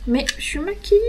Mais je suis maquillée.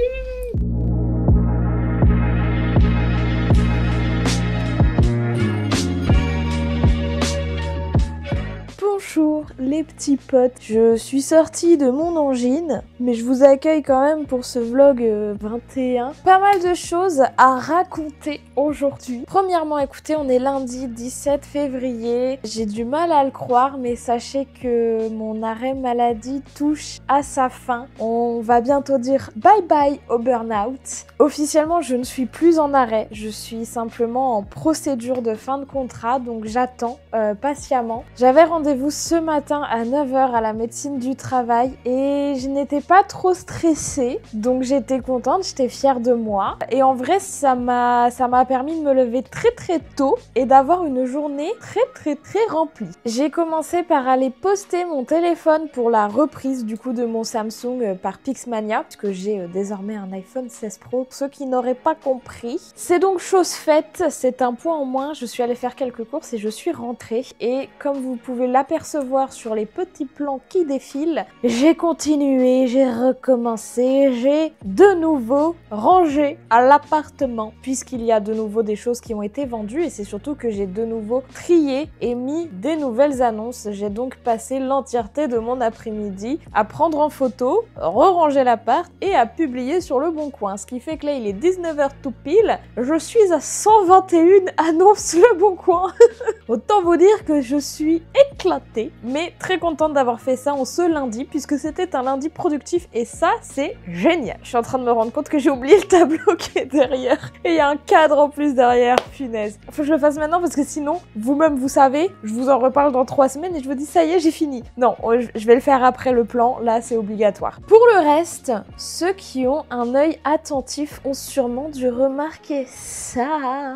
Bonjour les petits potes, je suis sortie de mon angine, mais je vous accueille quand même pour ce vlog 21. Pas mal de choses à raconter aujourd'hui. Premièrement, écoutez, on est lundi 17 février. J'ai du mal à le croire, mais sachez que mon arrêt maladie touche à sa fin. On va bientôt dire bye bye au burn-out. Officiellement, je ne suis plus en arrêt, je suis simplement en procédure de fin de contrat, donc j'attends patiemment. J'avais rendez-vous ce matin à 9h à la médecine du travail et je n'étais pas trop stressée, donc j'étais contente, j'étais fière de moi. Et en vrai, ça m'a permis de me lever très tôt et d'avoir une journée très remplie. J'ai commencé par aller poster mon téléphone pour la reprise du coup de mon Samsung par Pixmania, puisque j'ai désormais un iPhone 16 Pro, pour ceux qui n'auraient pas compris. C'est donc chose faite, c'est un point en moins, je suis allée faire quelques courses et je suis rentrée. Et comme vous pouvez l'apercevoir sur les petits plans qui défilent, j'ai continué, j'ai recommencé, j'ai de nouveau rangé à l'appartement, puisqu'il y a de nouveau des choses qui ont été vendues et c'est surtout que j'ai de nouveau trié et mis des nouvelles annonces. J'ai donc passé l'entièreté de mon après-midi à prendre en photo, re-ranger l'appart et à publier sur Le Bon Coin, ce qui fait que là il est 19h tout pile, je suis à 121 annonces Le Bon Coin. Autant vous dire que je suis éclatée, mais très contente d'avoir fait ça en ce lundi, puisque c'était un lundi productif et ça, c'est génial. Je suis en train de me rendre compte que j'ai oublié le tableau qui est derrière. Et il y a un cadre en plus derrière, punaise. Faut que je le fasse maintenant parce que sinon, vous-même vous savez, je vous en reparle dans 3 semaines et je vous dis ça y est, j'ai fini. Non, je vais le faire après le plan, là c'est obligatoire. Pour le reste, ceux qui ont un œil attentif ont sûrement dû remarquer ça.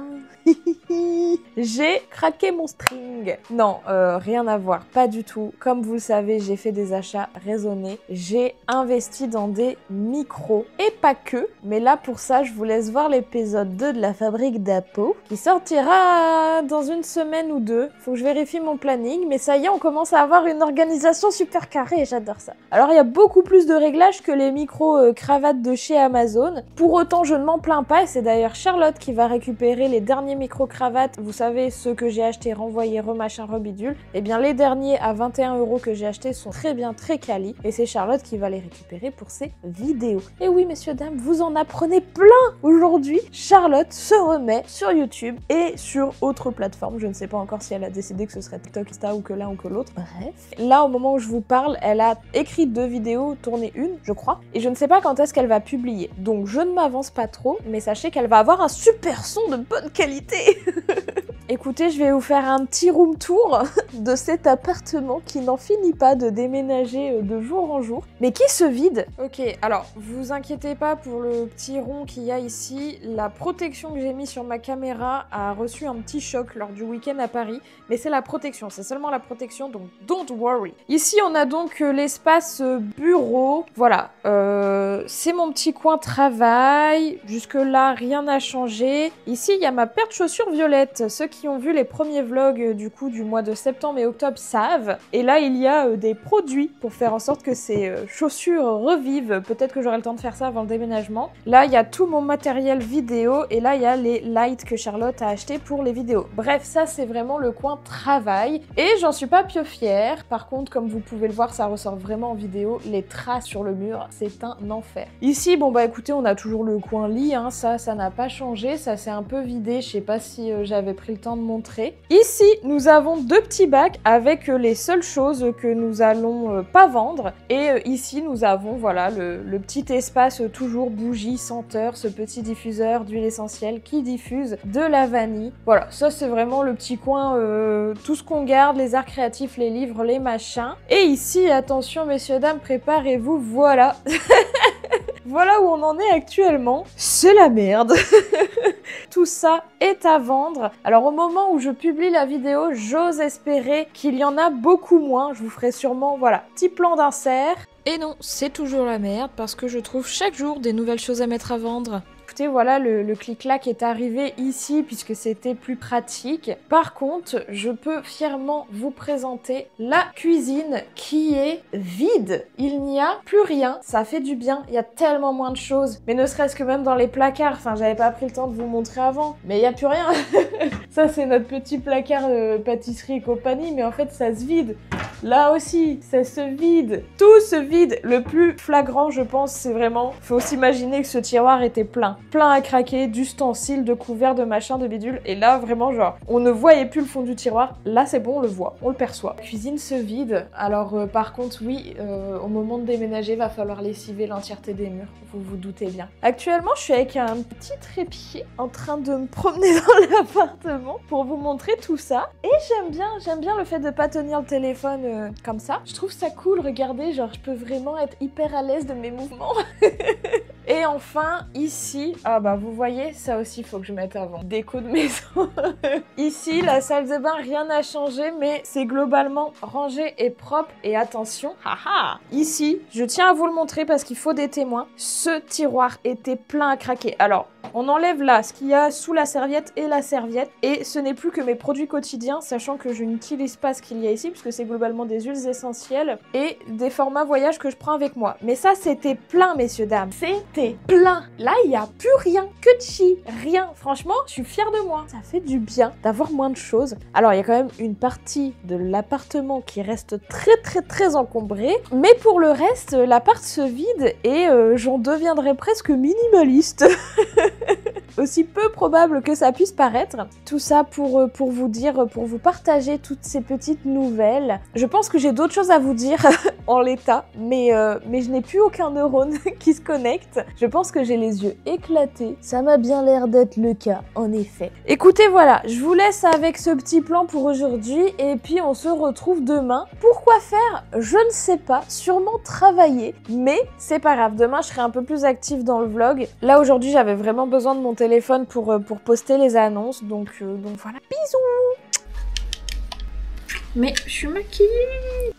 J'ai craqué mon string. Non, rien à voir, pas du tout. Comme vous le savez, j'ai fait des achats raisonnés. J'ai investi dans des micros et pas que. Mais là, pour ça, je vous laisse voir l'épisode 2 de la fabrique d'Apo qui sortira dans une semaine ou deux. Faut que je vérifie mon planning, mais ça y est, on commence à avoir une organisation super carrée et j'adore ça. Alors, il y a beaucoup plus de réglages que les micros cravates de chez Amazon. Pour autant, je ne m'en plains pas et c'est d'ailleurs Charlotte qui va récupérer les derniers micro-cravates, vous savez, ceux que j'ai achetés, renvoyés, remachin, rebidule. Et bien les derniers à 21 € que j'ai achetés sont très bien, très quali. Et c'est Charlotte qui va les récupérer pour ses vidéos. Et oui, messieurs, dames, vous en apprenez plein aujourd'hui. Charlotte se remet sur YouTube et sur autres plateformes. Je ne sais pas encore si elle a décidé que ce serait TikTok, Insta ou que l'un ou que l'autre. Bref. Là, au moment où je vous parle, elle a écrit 2 vidéos, tourné une, je crois. Et je ne sais pas quand est-ce qu'elle va publier. Donc je ne m'avance pas trop, mais sachez qu'elle va avoir un super son de bonne qualité. Écoutez, je vais vous faire un petit room tour de cet appartement qui n'en finit pas de déménager de jour en jour, mais qui se vide. Ok, alors, vous inquiétez pas pour le petit rond qu'il y a ici. La protection que j'ai mis sur ma caméra a reçu un petit choc lors du week-end à Paris, mais c'est la protection, c'est seulement la protection, donc don't worry. Ici, on a donc l'espace bureau. Voilà, c'est mon petit coin travail. Jusque-là, rien n'a changé. Ici, il y a ma paire de chaussures violettes. Ceux qui ont vu les premiers vlogs du coup du mois de septembre et octobre savent. Et là, il y a des produits pour faire en sorte que ces chaussures revivent. Peut-être que j'aurai le temps de faire ça avant le déménagement. Là, il y a tout mon matériel vidéo et là, il y a les lights que Charlotte a achetés pour les vidéos. Bref, ça, c'est vraiment le coin travail. Et j'en suis pas pio fière. Par contre, comme vous pouvez le voir, ça ressort vraiment en vidéo. Les traces sur le mur, c'est un enfer. Ici, bon bah écoutez, on a toujours le coin lit, hein. Ça n'a pas changé. Ça s'est un peu vidé. Je sais pas si j'avais pris le temps de montrer. Ici, nous avons 2 petits bacs avec les seules choses que nous allons pas vendre. Et ici, nous avons voilà le petit espace toujours bougie, senteur, ce petit diffuseur d'huile essentielle qui diffuse de la vanille. Voilà, ça c'est vraiment le petit coin, tout ce qu'on garde, les arts créatifs, les livres, les machins. Et ici, attention messieurs, dames, préparez-vous, voilà. Voilà où on en est actuellement. C'est la merde. Tout ça est à vendre. Alors au moment où je publie la vidéo, j'ose espérer qu'il y en a beaucoup moins. Je vous ferai sûrement, voilà, petit plan d'insert. Et non, c'est toujours la merde parce que je trouve chaque jour des nouvelles choses à mettre à vendre. écoutez, voilà, le clic-clac est arrivé ici puisque c'était plus pratique. Par contre, je peux fièrement vous présenter la cuisine qui est vide. Il n'y a plus rien, ça fait du bien, il y a tellement moins de choses. Mais ne serait-ce que même dans les placards, enfin j'avais pas pris le temps de vous montrer avant, mais il n'y a plus rien. Ça c'est notre petit placard pâtisserie et compagnie, mais en fait ça se vide. Là aussi, ça se vide. Tout se vide. Le plus flagrant, je pense, c'est vraiment... Faut s'imaginer que ce tiroir était plein. Plein à craquer, d'ustensiles, de couverts, de machins, de bidules. Et là, vraiment, genre, on ne voyait plus le fond du tiroir. Là, c'est bon, on le voit, on le perçoit. La cuisine se vide. Alors, par contre, oui, au moment de déménager, va falloir lessiver l'entièreté des murs. Vous vous doutez bien. Actuellement, je suis avec un petit trépied en train de me promener dans l'appartement pour vous montrer tout ça. Et j'aime bien le fait de pas tenir le téléphone comme ça. Je trouve ça cool, regardez, genre je peux vraiment être hyper à l'aise de mes mouvements. Et enfin, ici, ah bah vous voyez, ça aussi faut que je mette avant. Déco de maison. Ici, la salle de bain, rien n'a changé, mais c'est globalement rangé et propre. Et attention, haha, ici, je tiens à vous le montrer parce qu'il faut des témoins. Ce tiroir était plein à craquer. Alors, on enlève là ce qu'il y a sous la serviette et la serviette. Et ce n'est plus que mes produits quotidiens, sachant que je n'utilise pas ce qu'il y a ici, puisque c'est globalement des huiles essentielles et des formats voyage que je prends avec moi. Mais ça, c'était plein, messieurs, dames. C'était plein. Là, il n'y a plus rien. Que de chi. Rien. Franchement, je suis fière de moi. Ça fait du bien d'avoir moins de choses. Alors, il y a quand même une partie de l'appartement qui reste très encombrée. Mais pour le reste, l'appart se vide et j'en deviendrai presque minimaliste. Aussi peu probable que ça puisse paraître. Tout ça pour vous dire, pour vous partager toutes ces petites nouvelles. Je pense que j'ai d'autres choses à vous dire en l'état, mais je n'ai plus aucun neurone qui se connecte. Je pense que j'ai les yeux éclatés. Ça m'a bien l'air d'être le cas, en effet. Écoutez, voilà, je vous laisse avec ce petit plan pour aujourd'hui, et puis on se retrouve demain. Pourquoi faire? Je ne sais pas. Sûrement travailler, mais c'est pas grave. Demain, je serai un peu plus active dans le vlog. Là, aujourd'hui, j'avais vraiment besoin de mon téléphone pour poster les annonces, donc voilà. Bisous! Mais je suis maquillée.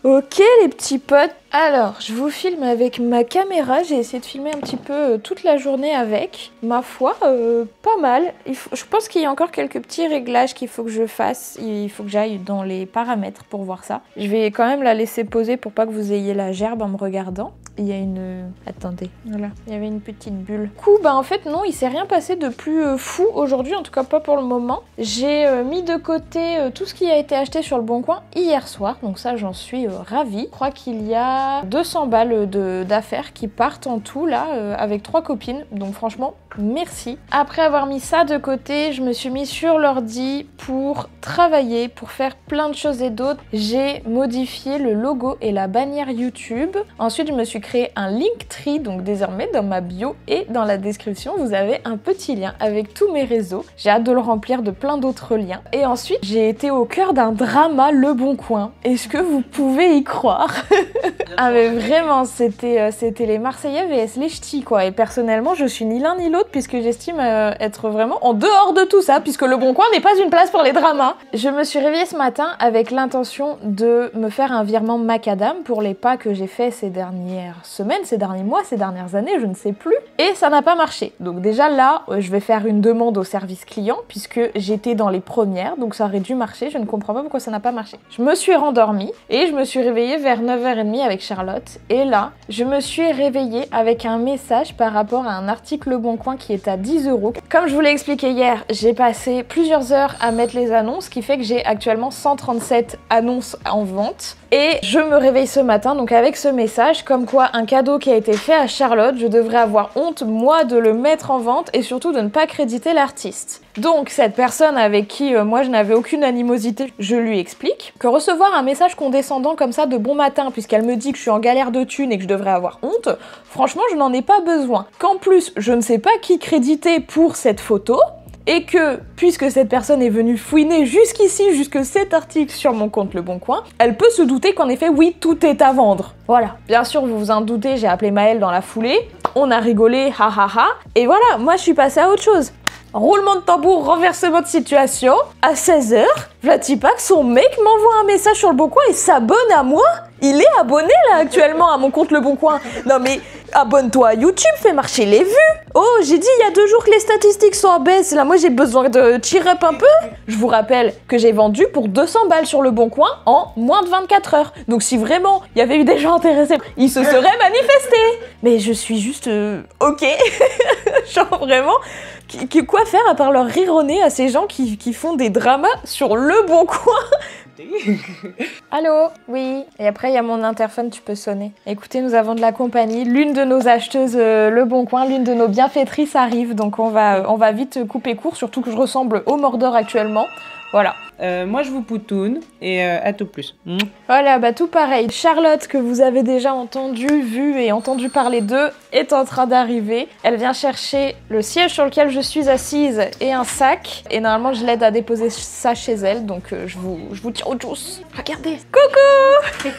Ok les petits potes, alors je vous filme avec ma caméra, j'ai essayé de filmer un petit peu toute la journée avec. Ma foi, pas mal. Je pense qu'il y a encore quelques petits réglages qu'il faut que je fasse. Il faut que j'aille dans les paramètres pour voir ça. Je vais quand même la laisser poser pour pas que vous ayez la gerbe en me regardant. Il y a une... Attendez, voilà, il y avait une petite bulle. Du coup, bah en fait non, il s'est rien passé de plus fou aujourd'hui, en tout cas pas pour le moment. J'ai mis de côté tout ce qui a été acheté sur le Bon Coin hier soir, donc ça j'en suis ravie. Je crois qu'il y a 200 balles d'affaires qui partent en tout là, avec 3 copines, donc franchement, merci. Après avoir mis ça de côté, je me suis mis sur l'ordi pour travailler, pour faire plein de choses et d'autres. J'ai modifié le logo et la bannière YouTube. Ensuite, je me suis créé un Linktree, donc désormais dans ma bio et dans la description, vous avez un petit lien avec tous mes réseaux. J'ai hâte de le remplir de plein d'autres liens. Et ensuite, j'ai été au cœur d'un drama Le Bon Coin. Est-ce que vous pouvez y croire? Ah mais vraiment, c'était les Marseillais vs les Ch'tis quoi. Et personnellement, je suis ni l'un ni l'autre puisque j'estime être vraiment en dehors de tout ça, puisque Le Bon Coin n'est pas une place pour les dramas. Je me suis réveillée ce matin avec l'intention de me faire un virement macadam pour les pas que j'ai fait ces dernières semaines, ces derniers mois, ces dernières années, je ne sais plus. Et ça n'a pas marché. Donc déjà là, je vais faire une demande au service client puisque j'étais dans les premières, donc ça aurait dû marcher. Je ne comprends pas pourquoi ça n'a pas marché. Je me suis rendormie et je me suis réveillée vers 9h30 avec Charlotte. Et là, je me suis réveillée avec un message par rapport à un article Le Bon Coin qui est à 10 €. Comme je vous l'ai expliqué hier, j'ai passé plusieurs heures à mettre les annonces, ce qui fait que j'ai actuellement 137 annonces en vente. Et je me réveille ce matin donc avec ce message comme quoi un cadeau qui a été fait à Charlotte, je devrais avoir honte moi de le mettre en vente et surtout de ne pas créditer l'artiste. Donc cette personne avec qui moi je n'avais aucune animosité, je lui explique que recevoir un message condescendant comme ça de bon matin puisqu'elle me dit que je suis en galère de thunes et que je devrais avoir honte, franchement je n'en ai pas besoin. Qu'en plus je ne sais pas qui créditer pour cette photo. Et que, puisque cette personne est venue fouiner jusqu'ici, jusque cet article sur mon compte Le Bon Coin, elle peut se douter qu'en effet, oui, tout est à vendre. Voilà. Bien sûr, vous vous en doutez, j'ai appelé Maëlle dans la foulée, on a rigolé, ha ha ha, et voilà, moi je suis passée à autre chose. Roulement de tambour, renversement de situation, à 16h, Vlatipak, son mec m'envoie un message sur Le Bon Coin et s'abonne à moi. Il est abonné là actuellement à mon compte Le Bon Coin. Non mais Abonne-toi à YouTube, fais marcher les vues. Oh, j'ai dit il y a 2 jours que les statistiques sont en baisse. Là, moi, j'ai besoin de cheer up un peu. Je vous rappelle que j'ai vendu pour 200 balles sur le Bon Coin en moins de 24 heures. Donc, si vraiment il y avait eu des gens intéressés, ils se seraient manifestés. Mais je suis juste ok. Genre vraiment, quoi faire à part leur rire au nez à ces gens qui font des dramas sur le Bon Coin. Allô? Oui. Et après, il y a mon interphone, tu peux sonner. Écoutez, nous avons de la compagnie. L'une de nos acheteuses, Le Bon Coin, l'une de nos bienfaitrices arrive. Donc, on va vite couper court, surtout que je ressemble au Mordor actuellement. Voilà. Moi, je vous poutoune et à tout plus. Voilà, bah tout pareil. Charlotte, que vous avez déjà vu et entendu parler d'eux, est en train d'arriver. Elle vient chercher le siège sur lequel je suis assise et un sac. Et normalement, je l'aide à déposer ça chez elle. Donc, je vous tire au juice. Regardez. Coucou.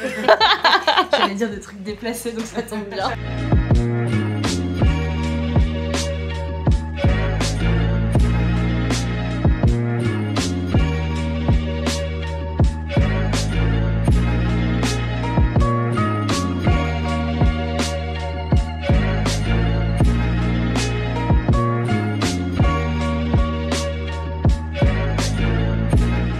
J'allais dire des trucs déplacés, donc ça tombe bien.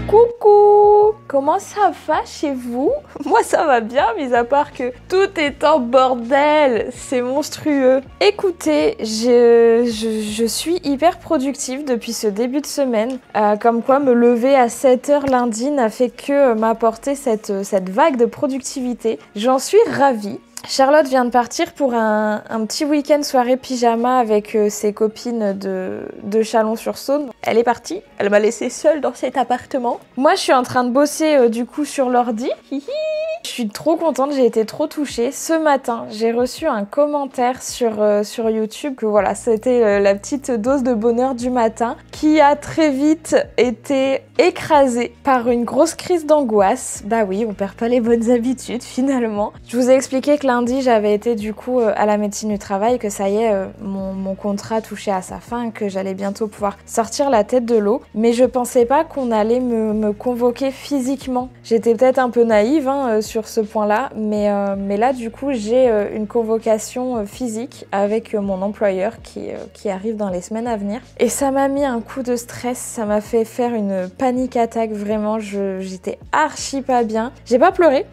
Coucou! Comment ça va chez vous? Moi ça va bien, mis à part que tout est en bordel, c'est monstrueux. Écoutez, je suis hyper productive depuis ce début de semaine, comme quoi me lever à 7h lundi n'a fait que m'apporter cette vague de productivité. J'en suis ravie. Charlotte vient de partir pour un petit week-end soirée pyjama avec ses copines de Chalon-sur-Saône. Elle est partie, elle m'a laissée seule dans cet appartement. Moi, je suis en train de bosser du coup sur l'ordi. Je suis trop contente, j'ai été trop touchée. Ce matin, j'ai reçu un commentaire sur YouTube que voilà, c'était la petite dose de bonheur du matin qui a très vite été écrasée par une grosse crise d'angoisse. Bah oui, on perd pas les bonnes habitudes finalement. Je vous ai expliqué que lundi, j'avais été du coup à la médecine du travail, que ça y est, mon contrat touchait à sa fin, que j'allais bientôt pouvoir sortir la tête de l'eau. Mais je pensais pas qu'on allait me convoquer physiquement. J'étais peut-être un peu naïve sur ce point-là, mais là du coup, j'ai une convocation physique avec mon employeur qui arrive dans les semaines à venir. Et ça m'a mis un coup de stress, ça m'a fait faire une panique attaque, vraiment, j'étais archi pas bien. J'ai pas pleuré,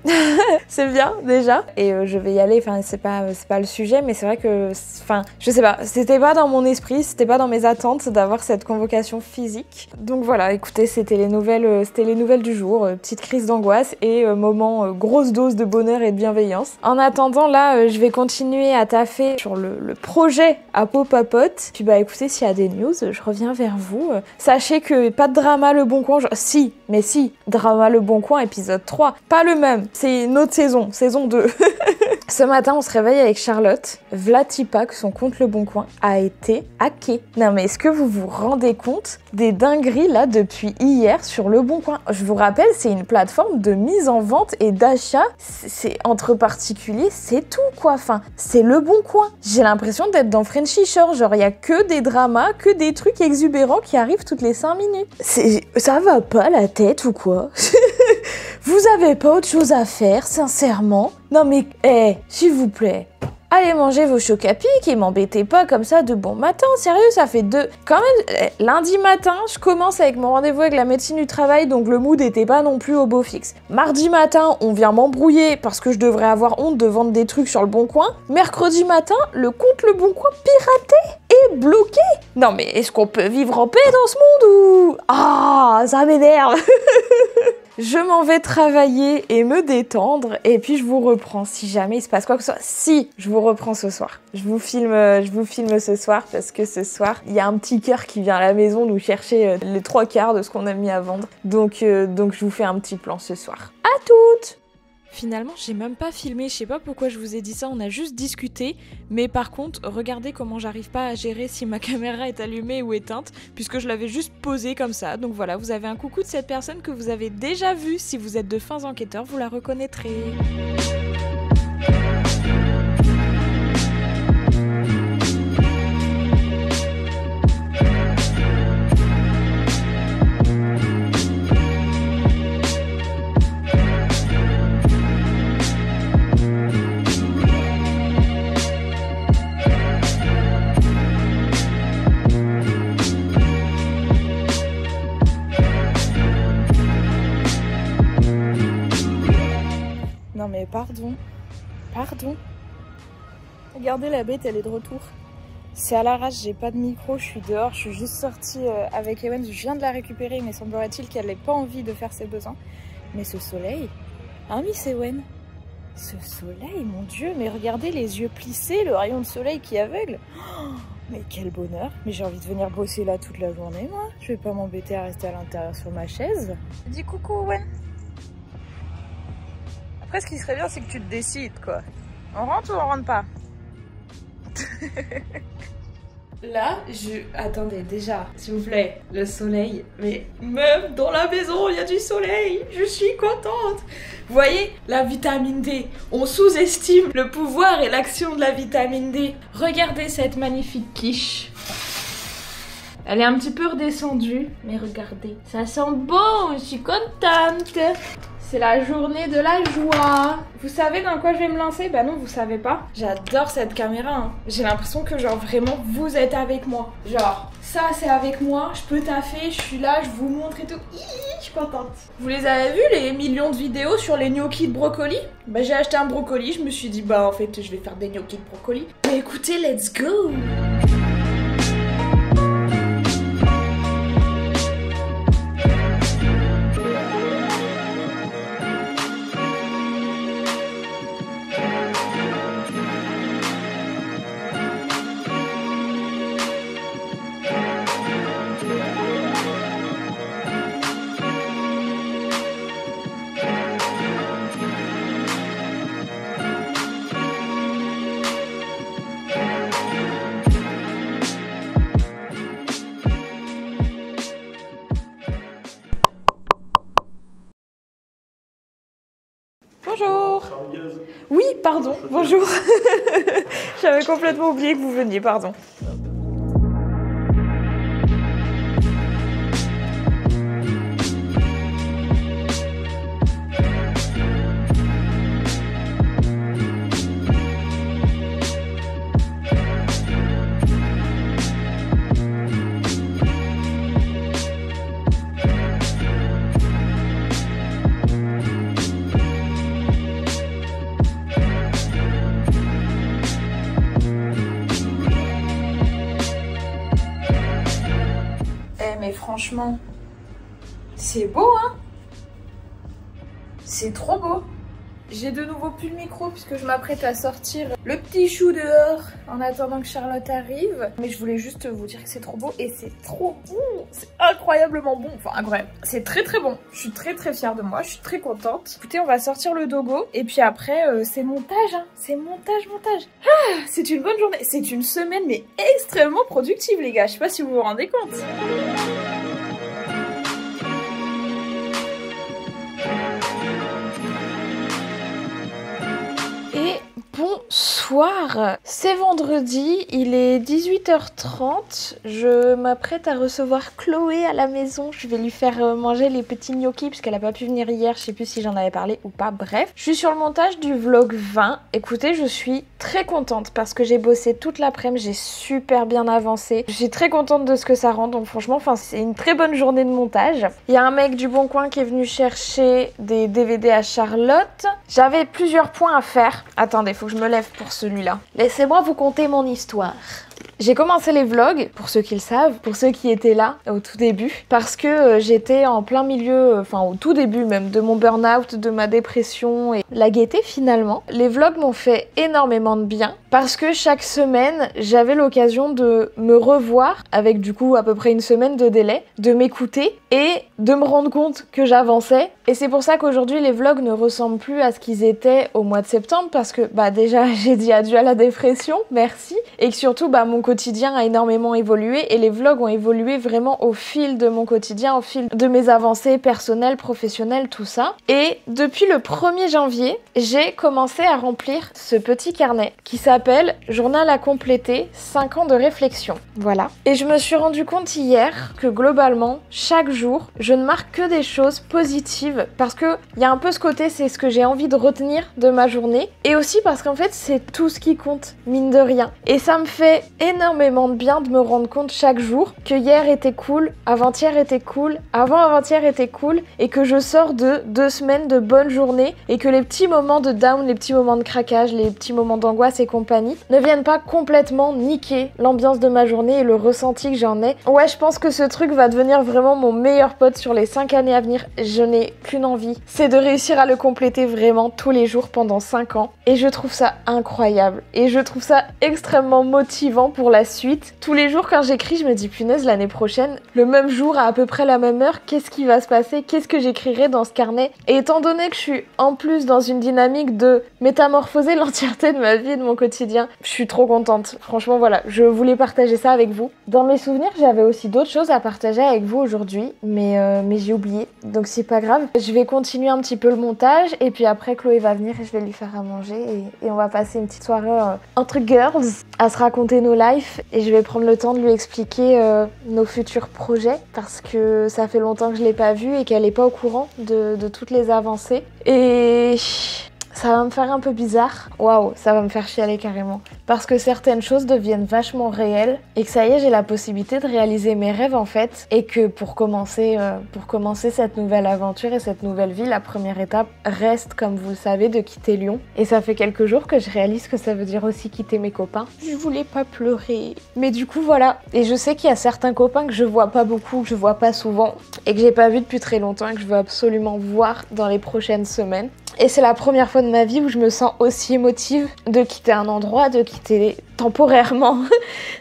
c'est bien déjà, et je vais y aller, enfin c'est pas le sujet, mais c'est vrai que, enfin je sais pas, c'était pas dans mon esprit, c'était pas dans mes attentes d'avoir cette convocation physique. Donc voilà, écoutez, c'était les nouvelles du jour, petite crise d'angoisse et moment grosse dose de bonheur et de bienveillance. En attendant là, je vais continuer à taffer sur le projet à peau papote. Puis bah écoutez, s'il y a des news, je reviens vers vous. Sachez que pas de drama Le Bon Coin, si, drama Le Bon Coin épisode 3, pas le même, c'est une autre saison 2. Ce matin, on se réveille avec Charlotte. Vlatipak, son compte Le Bon Coin, a été hacké. Non mais est-ce que vous vous rendez compte des dingueries là depuis hier sur Le Bon Coin? Je vous rappelle, c'est une plateforme de mise en vente et d'achat. C'est entre particuliers, c'est tout quoi. Enfin, c'est Le Bon Coin. J'ai l'impression d'être dans Frenchy Shore. Genre, il y a que des dramas, que des trucs exubérants qui arrivent toutes les 5 minutes. Ça va pas la tête ou quoi? Vous avez pas autre chose à faire, sincèrement? Non mais, s'il vous plaît, allez manger vos chocs à pic et m'embêtez pas comme ça de bon matin. Sérieux, ça fait quand même, lundi matin, je commence avec mon rendez-vous avec la médecine du travail, donc le mood était pas non plus au beau fixe. Mardi matin, on vient m'embrouiller parce que je devrais avoir honte de vendre des trucs sur Le Bon Coin. Mercredi matin, le compte Le Bon Coin piraté et bloqué. Non mais est-ce qu'on peut vivre en paix dans ce monde ou... Ah, ça m'énerve. Je m'en vais travailler et me détendre et puis je vous reprends si jamais il se passe quoi que ce soit. Si, je vous reprends ce soir. Je vous filme ce soir parce que ce soir, il y a un petit cœur qui vient à la maison nous chercher les 3/4 de ce qu'on a mis à vendre. Donc je vous fais un petit plan ce soir. À toutes! Finalement, j'ai même pas filmé, je sais pas pourquoi je vous ai dit ça, on a juste discuté, mais par contre, regardez comment j'arrive pas à gérer si ma caméra est allumée ou éteinte, puisque je l'avais juste posée comme ça. Donc voilà, vous avez un coucou de cette personne que vous avez déjà vue, si vous êtes de fins enquêteurs, vous la reconnaîtrez. Pardon. Pardon. Regardez, la bête, elle est de retour. C'est à l'arrache, j'ai pas de micro, je suis dehors, je suis juste sortie avec Ewen, je viens de la récupérer, mais semblerait-il qu'elle n'ait pas envie de faire ses besoins. Mais ce soleil, hein Miss Ewen? Ce soleil, mon Dieu, mais regardez les yeux plissés, le rayon de soleil qui aveugle. Oh, mais quel bonheur. Mais j'ai envie de venir bosser là toute la journée, moi. Je vais pas m'embêter à rester à l'intérieur sur ma chaise. Dis coucou, Ewen. Après, ce qui serait bien, c'est que tu te décides, quoi. On rentre ou on rentre pas? Là, attendez, déjà, s'il vous plaît, le soleil. Mais même dans la maison, il y a du soleil. Je suis contente. Vous voyez, la vitamine D. On sous-estime le pouvoir et l'action de la vitamine D. Regardez cette magnifique quiche. Elle est un petit peu redescendue, mais regardez, ça sent bon, je suis contente. C'est la journée de la joie. Vous savez dans quoi je vais me lancer? Bah non, vous savez pas. J'adore cette caméra, hein. J'ai l'impression que genre vraiment vous êtes avec moi. Genre, ça c'est avec moi, je peux taffer, je suis là, je vous montre et tout. Je suis contente. Vous les avez vus les millions de vidéos sur les gnocchis de brocoli? Bah j'ai acheté un brocoli, je me suis dit bah en fait je vais faire des gnocchis de brocoli. Mais écoutez, let's go! Bonjour. Oui, pardon, bonjour. J'avais complètement oublié que vous veniez, pardon. Mais franchement, c'est beau, hein? C'est trop beau. J'ai de nouveau plus le micro puisque je m'apprête à sortir le petit chou dehors en attendant que Charlotte arrive. Mais je voulais juste vous dire que c'est trop beau et c'est trop bon. C'est incroyablement bon. Enfin, incroyable. C'est très très bon. Je suis très très fière de moi. Je suis très contente. Écoutez, on va sortir le dogo et puis après, c'est montage. Hein. C'est montage. Ah, c'est une bonne journée. C'est une semaine mais extrêmement productive, les gars. Je sais pas si vous vous rendez compte. Bonsoir, c'est vendredi, il est 18h30, je m'apprête à recevoir Chloé à la maison, je vais lui faire manger les petits gnocchis puisqu'elle a pas pu venir hier, je sais plus si j'en avais parlé ou pas, bref. Je suis sur le montage du vlog 20, écoutez je suis très contente parce que j'ai bossé toute l'après-midi, j'ai super bien avancé, je suis très contente de ce que ça rend, donc franchement c'est une très bonne journée de montage. Il y a un mec du Bon Coin qui est venu chercher des DVD à Charlotte, j'avais plusieurs points à faire, attendez faut que je me lève pour celui-là. Laissez-moi vous conter mon histoire. J'ai commencé les vlogs, pour ceux qui le savent, pour ceux qui étaient là au tout début, parce que j'étais en plein milieu, enfin au tout début même, de mon burn-out, de ma dépression et la gaieté finalement. Les vlogs m'ont fait énormément de bien, parce que chaque semaine, j'avais l'occasion de me revoir, avec du coup à peu près une semaine de délai, de m'écouter et de me rendre compte que j'avançais. Et c'est pour ça qu'aujourd'hui les vlogs ne ressemblent plus à ce qu'ils étaient au mois de septembre, parce que bah déjà j'ai dit adieu à la dépression, merci, et que surtout bah mon quotidien a énormément évolué et les vlogs ont évolué vraiment au fil de mon quotidien, au fil de mes avancées personnelles, professionnelles, tout ça. Et depuis le 1er janvier, j'ai commencé à remplir ce petit carnet qui s'appelle s'appelle Journal à compléter, 5 ans de réflexion. Voilà. Et je me suis rendu compte hier que globalement, chaque jour, je ne marque que des choses positives parce que il y a un peu ce côté, c'est ce que j'ai envie de retenir de ma journée et aussi parce qu'en fait, c'est tout ce qui compte, mine de rien. Et ça me fait énormément de bien de me rendre compte chaque jour que hier était cool, avant-hier était cool, avant-avant-hier était cool et que je sors de 2 semaines de bonnes journées et que les petits moments de down, les petits moments de craquage, les petits moments d'angoisse et compagnie ne viennent pas complètement niquer l'ambiance de ma journée et le ressenti que j'en ai. Ouais, je pense que ce truc va devenir vraiment mon meilleur pote sur les 5 années à venir. Je n'ai qu'une envie, c'est de réussir à le compléter vraiment tous les jours pendant 5 ans. Et je trouve ça incroyable. Et je trouve ça extrêmement motivant pour la suite. Tous les jours quand j'écris, je me dis punaise, l'année prochaine, le même jour à peu près la même heure, qu'est-ce qui va se passer? Qu'est-ce que j'écrirai dans ce carnet? Et étant donné que je suis en plus dans une dynamique de métamorphoser l'entièreté de ma vie et de mon quotidien, je suis trop contente. Franchement, voilà, je voulais partager ça avec vous. Dans mes souvenirs, j'avais aussi d'autres choses à partager avec vous aujourd'hui, mais j'ai oublié. Donc c'est pas grave. Je vais continuer un petit peu le montage et puis après Chloé va venir et je vais lui faire à manger et on va passer une petite soirée entre girls à se raconter nos lives et je vais prendre le temps de lui expliquer nos futurs projets parce que ça fait longtemps que je l'ai pas vue et qu'elle est pas au courant de toutes les avancées et ça va me faire un peu bizarre. Waouh, ça va me faire chialer carrément. Parce que certaines choses deviennent vachement réelles et que ça y est, j'ai la possibilité de réaliser mes rêves en fait. Et que pour commencer cette nouvelle aventure et cette nouvelle vie, la première étape reste, comme vous le savez, de quitter Lyon. Et ça fait quelques jours que je réalise que ça veut dire aussi quitter mes copains. Je voulais pas pleurer. Mais du coup, voilà. Et je sais qu'il y a certains copains que je vois pas beaucoup, que je vois pas souvent et que j'ai pas vu depuis très longtemps et que je veux absolument voir dans les prochaines semaines. Et c'est la première fois de ma vie où je me sens aussi émotive de quitter un endroit, de quitter temporairement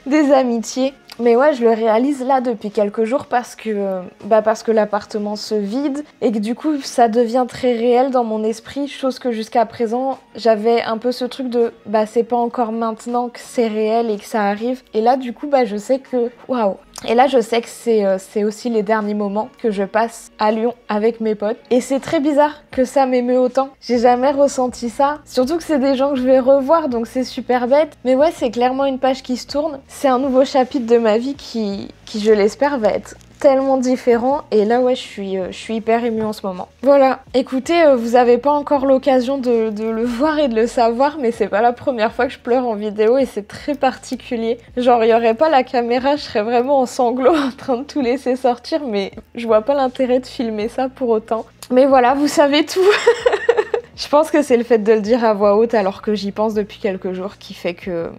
des amitiés. Mais ouais, je le réalise là depuis quelques jours parce que l'appartement se vide et que du coup ça devient très réel dans mon esprit, chose que jusqu'à présent j'avais un peu ce truc de c'est pas encore maintenant que c'est réel et que ça arrive. Et là du coup je sais que waouh. Et là je sais que c'est aussi les derniers moments que je passe à Lyon avec mes potes. Et c'est très bizarre que ça m'émeut autant. J'ai jamais ressenti ça. Surtout que c'est des gens que je vais revoir donc c'est super bête. Mais ouais, c'est clairement une page qui se tourne. C'est un nouveau chapitre de ma vie qui je l'espère va être tellement différent et là ouais je suis hyper émue en ce moment. Voilà, écoutez, vous avez pas encore l'occasion de le voir et de le savoir mais c'est pas la première fois que je pleure en vidéo et c'est très particulier. Genre il y aurait pas la caméra, je serais vraiment en sanglots en train de tout laisser sortir mais je vois pas l'intérêt de filmer ça pour autant. Mais voilà, vous savez tout. Je pense que c'est le fait de le dire à voix haute alors que j'y pense depuis quelques jours qui fait que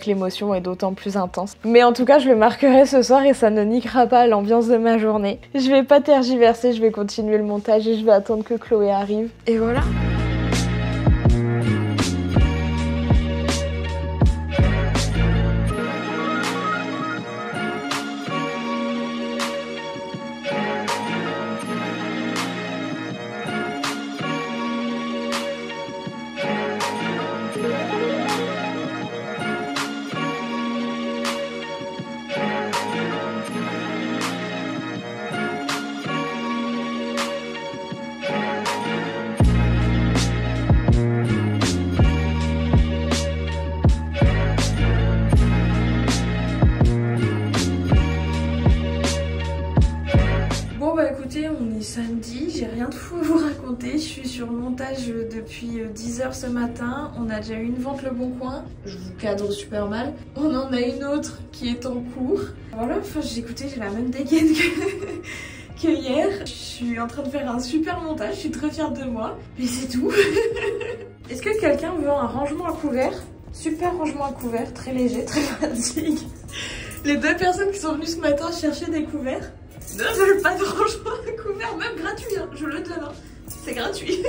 l'émotion est d'autant plus intense. Mais en tout cas, je le marquerai ce soir et ça ne niquera pas l'ambiance de ma journée. Je vais pas tergiverser, je vais continuer le montage et je vais attendre que Chloé arrive. Et voilà. On est samedi, j'ai rien de fou à vous raconter, je suis sur le montage depuis 10h ce matin, on a déjà eu une vente Le Bon Coin, je vous cadre super mal, on en a une autre qui est en cours. Voilà, enfin j'ai la même dégaine que hier, je suis en train de faire un super montage, je suis très fière de moi, mais c'est tout. Est-ce que quelqu'un veut un rangement à couvert? Super rangement à couvert, très léger, très pratique. Les 2 personnes qui sont venues ce matin chercher des couverts ne veulent pas de rangement à couvert, même gratuit, hein, je le donne, hein. C'est gratuit.